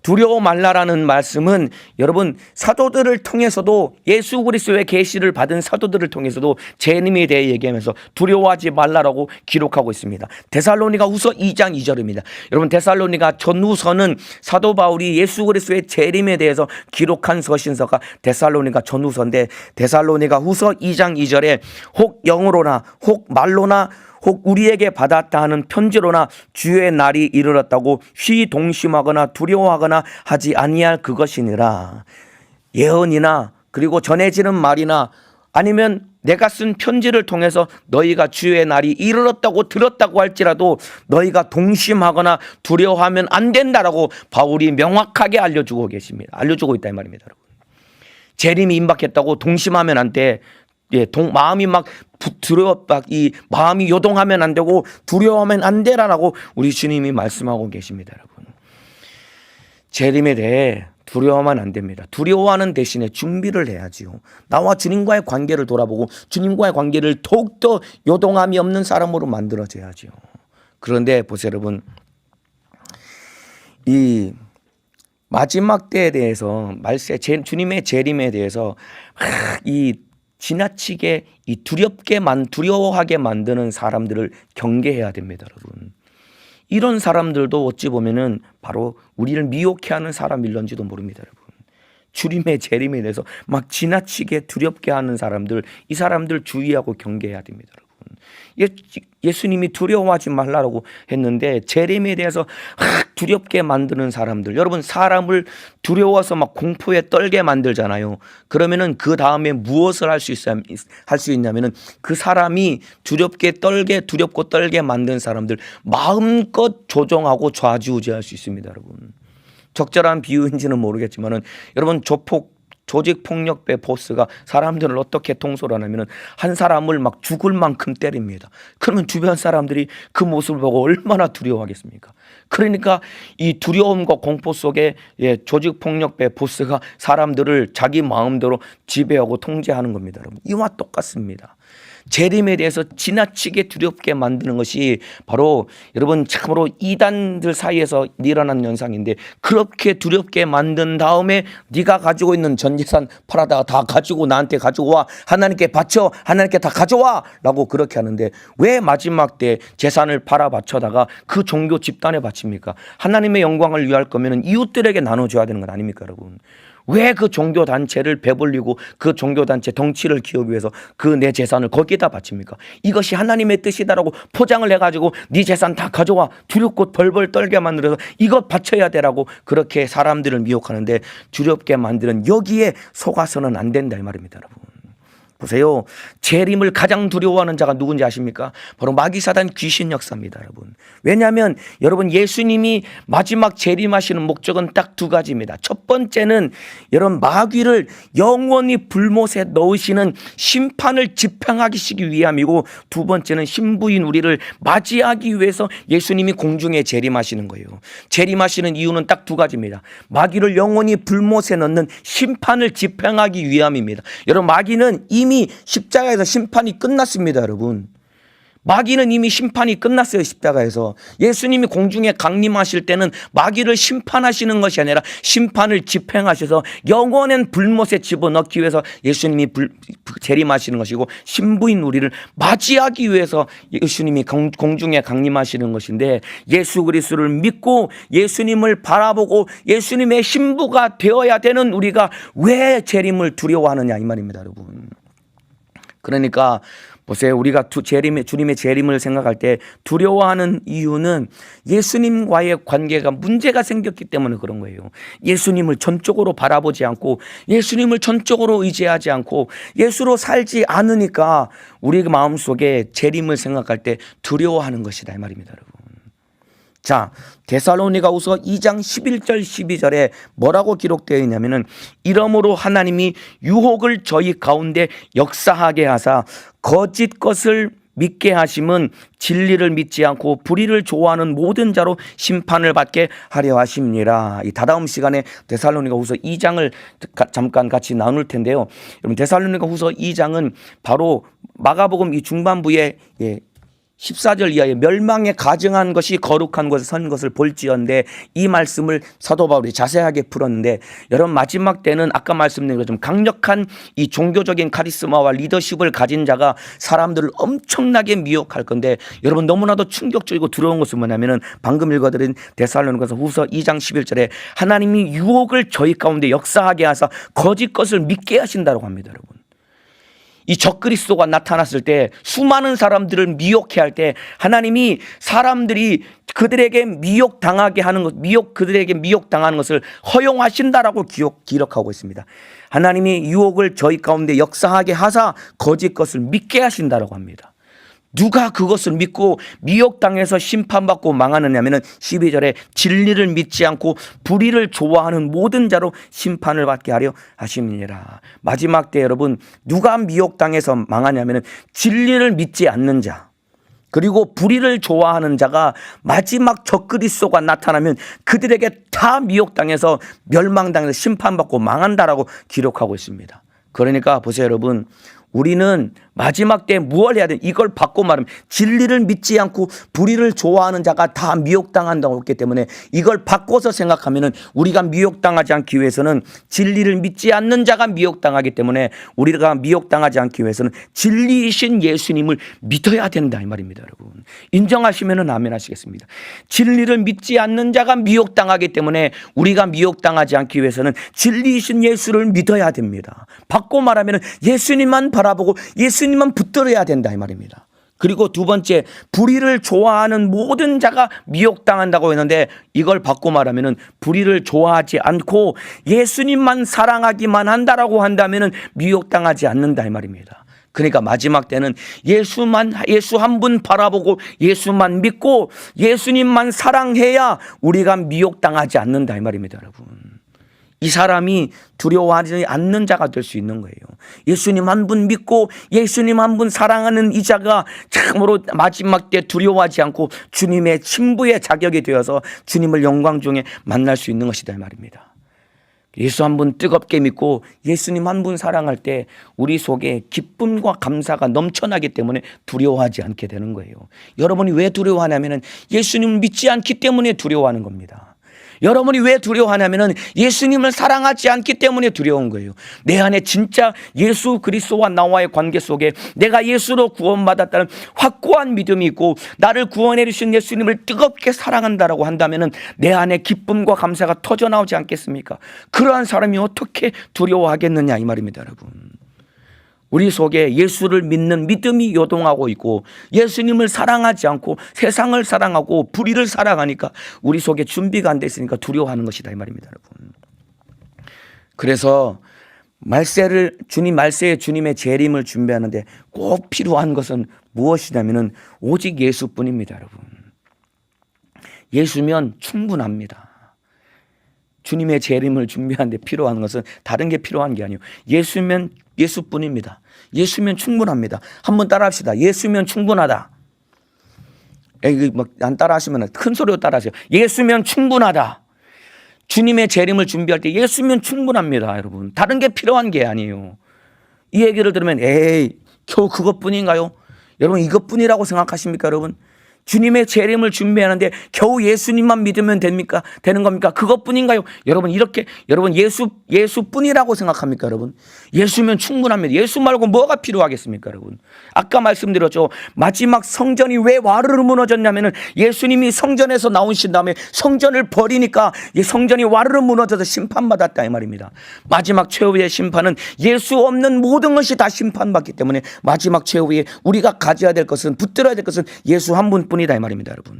두려워 말라라는 말씀은 여러분 사도들을 통해서도 예수 그리스도의 계시를 받은 사도들을 통해서도 재림에 대해 얘기하면서 두려워하지 말라라고 기록하고 있습니다. 데살로니가 후서 2장 2절입니다. 여러분 데살로니가 전후서는 사도 바울이 예수 그리스도의 재림에 대해서 기록한 서신서가 데살로니가 전후서인데 데살로니가 후서 2장 2절에 혹 영으로나 혹 말로나 혹 우리에게 받았다 하는 편지로나 주의 날이 이르렀다고 동심하거나 두려워하거나 하지 아니할 그것이니라. 예언이나 그리고 전해지는 말이나 아니면 내가 쓴 편지를 통해서 너희가 주의 날이 이르렀다고 들었다고 할지라도 너희가 동심하거나 두려워하면 안 된다라고 바울이 명확하게 알려주고 계십니다. 알려주고 있다 이 말입니다, 여러분. 재림이 임박했다고 동심하면 안 돼. 마음이 막 두려워, 이 마음이 요동하면 안 되고 두려워하면 안 되라라고 우리 주님이 말씀하고 계십니다, 여러분. 재림에 대해 두려워하면 안 됩니다. 두려워하는 대신에 준비를 해야지요. 나와 주님과의 관계를 돌아보고 주님과의 관계를 더욱더 요동함이 없는 사람으로 만들어져야지요. 그런데 보세요, 여러분. 이 마지막 때에 대해서 주님의 재림에 대해서 이 지나치게 이 두려워하게 만드는 사람들을 경계해야 됩니다, 여러분. 이런 사람들도 어찌 보면은 바로 우리를 미혹해 하는 사람일런지도 모릅니다, 여러분. 주님의 재림에 대해서 막 지나치게 두렵게 하는 사람들, 이 사람들 주의하고 경계해야 됩니다, 여러분. 예수님이 두려워하지 말라고 했는데 재림에 대해서 두렵게 만드는 사람들, 여러분, 사람을 두려워서 막 공포에 떨게 만들잖아요. 그러면은 그 다음에 무엇을 할 수 있냐면은 그 사람이 두렵고 떨게 만든 사람들 마음껏 조종하고 좌지우지할 수 있습니다, 여러분. 적절한 비유인지는 모르겠지만은 여러분, 조직폭력배 보스가 사람들을 어떻게 통솔 하냐면 한 사람을 막 죽을 만큼 때립니다. 그러면 주변 사람들이 그 모습을 보고 얼마나 두려워하겠습니까? 그러니까 이 두려움과 공포 속에 조직폭력배 보스가 사람들을 자기 마음대로 지배하고 통제하는 겁니다, 여러분. 이와 똑같습니다. 재림에 대해서 지나치게 두렵게 만드는 것이 바로 여러분 참으로 이단들 사이에서 일어난 현상인데, 그렇게 두렵게 만든 다음에 네가 가지고 있는 전 재산 팔아다가 다 가지고 나한테 가지고 와, 하나님께 바쳐, 하나님께 다 가져와 라고 그렇게 하는데, 왜 마지막 때 재산을 팔아 바쳐다가 그 종교 집단에 바칩니까? 하나님의 영광을 위할 거면 이웃들에게 나눠줘야 되는 건 아닙니까, 여러분? 왜 그 종교단체를 배불리고 그 종교단체 덩치를 키우기 위해서 그 내 재산을 거기에다 바칩니까? 이것이 하나님의 뜻이다라고 포장을 해가지고 네 재산 다 가져와, 두렵고 벌벌 떨게 만들어서 이것 바쳐야 되라고 그렇게 사람들을 미혹하는데, 두렵게 만드는 여기에 속아서는 안 된다 이 말입니다, 여러분. 보세요. 재림을 가장 두려워하는 자가 누군지 아십니까? 바로 마귀사단 귀신 역사입니다, 여러분. 왜냐하면 여러분, 예수님이 마지막 재림하시는 목적은 딱 두 가지입니다. 첫 번째는 여러분, 마귀를 영원히 불못에 넣으시는 심판을 집행하시기 위함이고, 두 번째는 신부인 우리를 맞이하기 위해서 예수님이 공중에 재림하시는 거예요. 재림하시는 이유는 딱 두 가지입니다. 마귀를 영원히 불못에 넣는 심판을 집행하기 위함입니다. 여러분, 마귀는 이미 십자가에서 심판이 끝났습니다, 여러분. 마귀는 이미 심판이 끝났어요, 십자가에서. 예수님이 공중에 강림하실 때는 마귀를 심판하시는 것이 아니라 심판을 집행하셔서 영원한 불못에 집어넣기 위해서 예수님이 재림하시는 것이고, 신부인 우리를 맞이하기 위해서 예수님이 공중에 강림하시는 것인데, 예수 그리스도를 믿고 예수님을 바라보고 예수님의 신부가 되어야 되는 우리가 왜 재림을 두려워하느냐 이 말입니다, 여러분. 그러니까 보세요. 우리가 주님의 재림을 생각할 때 두려워하는 이유는 예수님과의 관계가 문제가 생겼기 때문에 그런 거예요. 예수님을 전적으로 바라보지 않고 예수님을 전적으로 의지하지 않고 예수로 살지 않으니까 우리 마음속에 재림을 생각할 때 두려워하는 것이다 이 말입니다, 여러분. 자, 데살로니가후서 2장 11절 12절에 뭐라고 기록되어 있냐면은, 이러므로 하나님이 유혹을 저희 가운데 역사하게 하사 거짓 것을 믿게 하심은 진리를 믿지 않고 불의를 좋아하는 모든 자로 심판을 받게 하려 하심니라. 이 다다음 시간에 데살로니가후서 2장을 잠깐 같이 나눌 텐데요. 여러분, 데살로니가후서 2장은 바로 마가복음 이 중반부에 14절 이하에 멸망에 가증한 것이 거룩한 것을 선 것을 볼지언데, 이 말씀을 사도 바울이 자세하게 풀었는데, 여러분 마지막 때는 아까 말씀드린 것처럼 강력한 이 종교적인 카리스마와 리더십을 가진 자가 사람들을 엄청나게 미혹할 건데, 여러분 너무나도 충격적이고 두려운 것은 뭐냐면은 방금 읽어드린 데살로니가서 후서 2장 11절에 하나님이 유혹을 저희 가운데 역사하게 하사 거짓 것을 믿게 하신다고 합니다, 여러분. 이 적그리스도가 나타났을 때 수많은 사람들을 미혹해 할 때 하나님이 사람들이 그들에게 미혹당하게 하는 것, 그들에게 미혹당하는 것을 허용하신다라고 기록하고 있습니다. 하나님이 유혹을 저희 가운데 역사하게 하사 거짓 것을 믿게 하신다라고 합니다. 누가 그것을 믿고 미혹당해서 심판받고 망하느냐면은 12절에 진리를 믿지 않고 불의를 좋아하는 모든 자로 심판을 받게 하려 하심이니라. 마지막 때 여러분, 누가 미혹당해서 망하냐면은 진리를 믿지 않는 자, 그리고 불의를 좋아하는 자가 마지막 적그리스도가 나타나면 그들에게 다 미혹당해서 멸망당해서 심판받고 망한다라고 기록하고 있습니다. 그러니까 보세요 여러분, 우리는 마지막 때 무엇을 해야 돼? 이걸 바꿔 말하면 진리를 믿지 않고 불의를 좋아하는 자가 다 미혹당한다고 했기 때문에 이걸 바꿔서 생각하면은 우리가 미혹당하지 않기 위해서는 진리를 믿지 않는 자가 미혹당하기 때문에 우리가 미혹당하지 않기 위해서는 진리이신 예수님을 믿어야 된다 이 말입니다. 여러분 인정하시면은 아멘 하시겠습니다. 진리를 믿지 않는 자가 미혹당하기 때문에 우리가 미혹당하지 않기 위해서는 진리이신 예수를 믿어야 됩니다. 바꿔 말하면은 예수님만 바라보고 예수님만 붙들어야 된다 이 말입니다. 그리고 두 번째, 불의를 좋아하는 모든 자가 미혹당한다고 했는데 이걸 바꿔 말하면은 불의를 좋아하지 않고 예수님만 사랑하기만 한다라고 한다면은 미혹당하지 않는다 이 말입니다. 그러니까 마지막 때는 예수 한 분 바라보고 예수만 믿고 예수님만 사랑해야 우리가 미혹당하지 않는다 이 말입니다. 여러분, 이 사람이 두려워하지 않는 자가 될 수 있는 거예요. 예수님 한 분 믿고 예수님 한 분 사랑하는 이 자가 참으로 마지막 때 두려워하지 않고 주님의 친부의 자격이 되어서 주님을 영광 중에 만날 수 있는 것이다 이 말입니다. 예수 한 분 뜨겁게 믿고 예수님 한 분 사랑할 때 우리 속에 기쁨과 감사가 넘쳐나기 때문에 두려워하지 않게 되는 거예요. 여러분이 왜 두려워하냐면 예수님을 믿지 않기 때문에 두려워하는 겁니다. 여러분이 왜 두려워하냐면 예수님을 사랑하지 않기 때문에 두려운 거예요. 내 안에 진짜 예수 그리스도와 나와의 관계 속에 내가 예수로 구원받았다는 확고한 믿음이 있고 나를 구원해 주신 예수님을 뜨겁게 사랑한다라고 한다면 내 안에 기쁨과 감사가 터져나오지 않겠습니까? 그러한 사람이 어떻게 두려워하겠느냐 이 말입니다. 여러분, 우리 속에 예수를 믿는 믿음이 요동하고 있고 예수님을 사랑하지 않고 세상을 사랑하고 불의를 사랑하니까 우리 속에 준비가 안 돼 있으니까 두려워하는 것이다 이 말입니다. 여러분, 그래서 말세에 주님의 재림을 준비하는데 꼭 필요한 것은 무엇이냐면 오직 예수뿐입니다. 여러분, 예수면 충분합니다. 주님의 재림을 준비하는데 필요한 것은 다른 게 필요한 게 아니에요. 예수면 예수뿐입니다. 예수면 충분합니다. 한번 따라합시다. 예수면 충분하다. 안 따라하시면 큰 소리로 따라하세요. 예수면 충분하다. 주님의 재림을 준비할 때 예수면 충분합니다. 여러분, 다른 게 필요한 게 아니에요. 이 얘기를 들으면 에이 겨우 그것뿐인가요? 여러분, 이것뿐이라고 생각하십니까? 여러분, 주님의 재림을 준비하는데 겨우 예수님만 믿으면 됩니까? 되는 겁니까? 그것뿐인가요? 여러분, 여러분 예수뿐이라고 생각합니까? 여러분, 예수면 충분합니다. 예수 말고 뭐가 필요하겠습니까? 여러분, 아까 말씀드렸죠. 마지막 성전이 왜 와르르 무너졌냐면은 예수님이 성전에서 나오신 다음에 성전을 버리니까 이 성전이 와르르 무너져서 심판받았다 이 말입니다. 마지막 최후의 심판은 예수 없는 모든 것이 다 심판받기 때문에 마지막 최후에 우리가 가져야 될 것은, 붙들어야 될 것은 예수 한 분뿐이다 이 말입니다. 여러분,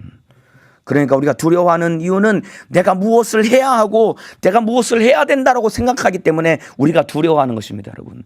그러니까 우리가 두려워하는 이유는 내가 무엇을 해야 하고 내가 무엇을 해야 된다라고 생각하기 때문에 우리가 두려워하는 것입니다. 여러분,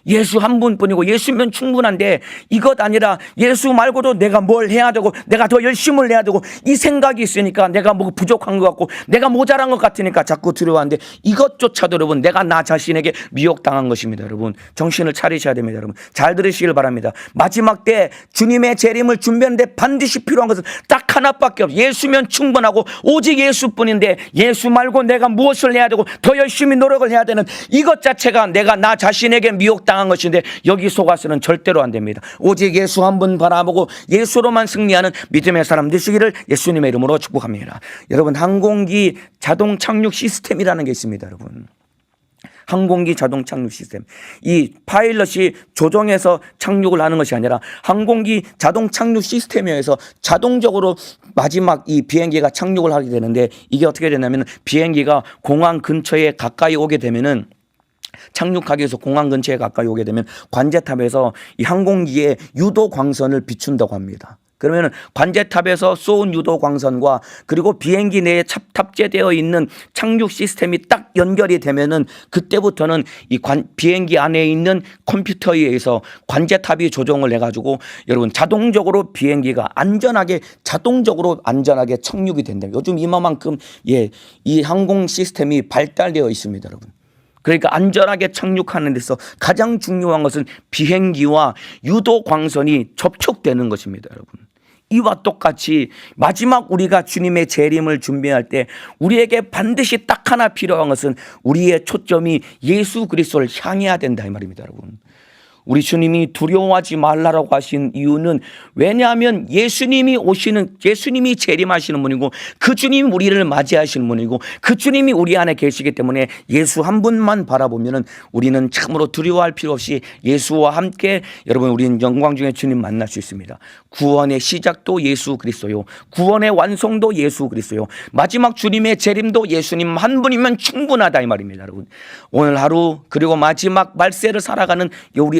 예수 한 분뿐이고 예수면 충분한데 이것 아니라 예수 말고도 내가 뭘 해야 되고 내가 더 열심을 해야 되고 이 생각이 있으니까 내가 뭐 부족한 것 같고 내가 모자란 것 같으니까 자꾸 두려워하는데 이것조차도 여러분 내가 나 자신에게 미혹당한 것입니다. 여러분, 정신을 차리셔야 됩니다. 여러분, 잘 들으시길 바랍니다. 마지막 때 주님의 재림을 준비하는데 반드시 필요한 것은 딱 하나밖에 없어요. 예수면 충분하고 오직 예수뿐인데 예수 말고 내가 무엇을 해야 되고 더 열심히 노력을 해야 되는 이것 자체가 내가 나 자신에게 미혹당한 것인데 여기 속아서는 절대로 안 됩니다. 오직 예수 한 분 바라보고 예수로만 승리하는 믿음의 사람 되시기를 예수님의 이름으로 축복합니다. 여러분, 항공기 자동 착륙 시스템이라는 게 있습니다. 여러분, 항공기 자동 착륙 시스템, 이 파일럿이 조종해서 착륙을 하는 것이 아니라 항공기 자동 착륙 시스템에 의해서 자동적으로 마지막 이 비행기가 착륙을 하게 되는데 이게 어떻게 되냐면 비행기가 공항 근처에 가까이 오게 되면은 착륙하기 위해서 공항 근처에 가까이 오게 되면 관제탑에서 이 항공기에 유도 광선을 비춘다고 합니다. 그러면 관제탑에서 쏘은 유도 광선과 그리고 비행기 내에 탑재되어 있는 착륙 시스템이 딱 연결이 되면은 그때부터는 이 비행기 안에 있는 컴퓨터에 의해서 관제탑이 조정을 해가지고 여러분 자동적으로 비행기가 자동적으로 안전하게 착륙이 된다. 요즘 이만큼 이 항공 시스템이 발달되어 있습니다, 여러분. 그러니까 안전하게 착륙하는 데서 가장 중요한 것은 비행기와 유도 광선이 접촉되는 것입니다, 여러분. 이와 똑같이 마지막 우리가 주님의 재림을 준비할 때 우리에게 반드시 딱 하나 필요한 것은 우리의 초점이 예수 그리스도를 향해야 된다 이 말입니다, 여러분. 우리 주님이 두려워하지 말라라고 하신 이유는 왜냐하면 예수님이 재림하시는 분이고 그 주님이 우리를 맞이하시는 분이고 그 주님이 우리 안에 계시기 때문에 예수 한 분만 바라보면 우리는 참으로 두려워할 필요 없이 예수와 함께 여러분 우리는 영광 중에 주님 만날 수 있습니다. 구원의 시작도 예수 그리스도요, 구원의 완성도 예수 그리스도요, 마지막 주님의 재림도 예수님 한 분이면 충분하다 이 말입니다, 여러분. 오늘 하루 그리고 마지막 말세를 살아가는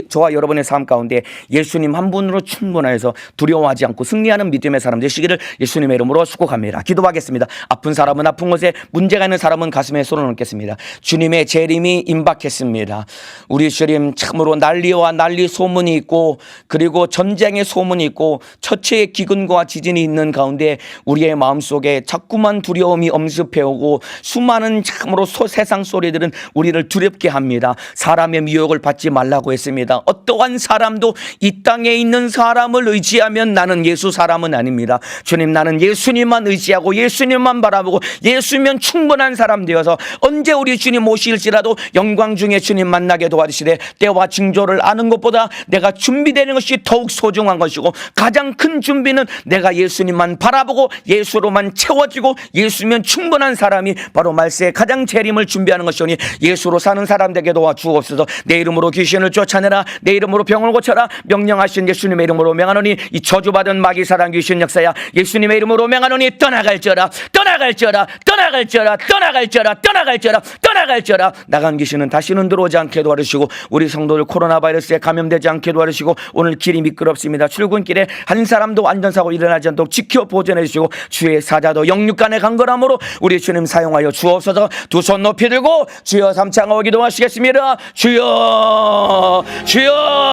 저와 여러분의 삶 가운데 예수님 한 분으로 충분하여서 두려워하지 않고 승리하는 믿음의 사람 되시기를 예수님의 이름으로 축복합니다. 기도하겠습니다. 아픈 사람은 아픈 곳에, 문제가 있는 사람은 가슴에 손을 얹겠습니다. 주님의 재림이 임박했습니다. 우리 주님 참으로 난리와 난리 소문이 있고 그리고 전쟁의 소문이 있고 처체의 기근과 지진이 있는 가운데 우리의 마음속에 자꾸만 두려움이 엄습해오고 수많은 참으로 세상 소리들은 우리를 두렵게 합니다. 사람의 미혹을 받지 말라고 했습니다. 어떠한 사람도 이 땅에 있는 사람을 의지하면 나는 예수 사람은 아닙니다. 주님, 나는 예수님만 의지하고 예수님만 바라보고 예수면 충분한 사람 되어서 언제 우리 주님 오실지라도 영광 중에 주님 만나게 도와주시되 때와 징조를 아는 것보다 내가 준비되는 것이 더욱 소중한 것이고 가장 큰 준비는 내가 예수님만 바라보고 예수로만 채워지고 예수면 충분한 사람이 바로 말세의 가장 재림을 준비하는 것이오니 예수로 사는 사람 되게 도와주옵소서. 내 이름으로 귀신을 쫓아내라, 내 이름으로 병을 고쳐라, 명령하신 예수님의 이름으로 명하노니 이 저주받은 마귀 사단 귀신 역사야 예수님의 이름으로 명하노니 떠나갈지어다, 떠나갈지어다, 떠나갈지어다, 떠나갈지어다, 떠나갈지어다, 떠나갈지어다. 나간 귀신은 다시는 들어오지 않게 도와주시고 우리 성도들 코로나 바이러스에 감염되지 않게 도와주시고 오늘 길이 미끄럽습니다. 출근길에 한 사람도 안전사고 일어나지 않도록 지켜 보존해 주시고 주의 사자도 영육간에 간거라므로 우리 주님 사용하여 주옵소서. 두 손 높이 들고 주여 삼창하고 기도하시겠습니다. 주여, 주여.